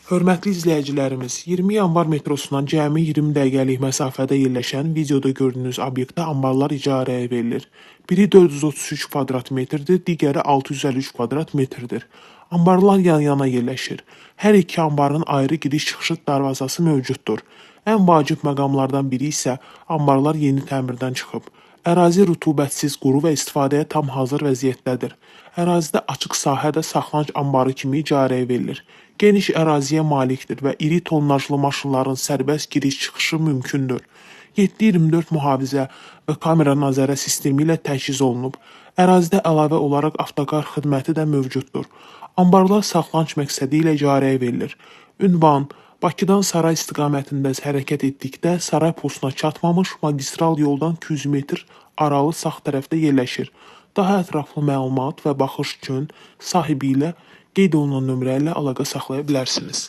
Hörmətli izləyicilərimiz, 20 yanvar metrosundan cəmi 20 dəqiqəlik məsafədə yerləşən videoda gördüyünüz obyektdə ambarlar icarəyə verilir. Biri 433 kvadrat metrdir, digəri 653 kvadrat metrdir. Ambarlar yan-yana yerləşir. Hər iki ambarın ayrı giriş-çıxış darvazası mövcuddur. Ən vacib məqamlardan biri isə ambarlar yeni təmirdən çıxıb. Ərazi rütubətsiz, quru və istifadəyə tam hazır vəziyyətdədir. Ərazidə açıq sahədə saxlanıc ambarı kimi icarəyə verilir. Geniş əraziyə malikdir və iri tonnajlı maşınların sərbəst giriş-çıxışı mümkündür. 7/24 mühafizə və kamera nəzarət sistemi ilə təchiz olunub. Ərazidə əlavə olaraq avtokar xidməti də mövcuddur. Ambarlar saxlanıc məqsədi ilə icarəyə verilir. Ünvan: Bakıdan Saray istiqamətində hərəkət etdikdə Saray postuna çatmamış magistral yoldan 200 metr aralı sağ tərəfdə yerləşir. Daha ətraflı məlumat və baxış üçün sahibi ilə qeyd olunan nömrə ilə əlaqə saxlaya bilərsiniz.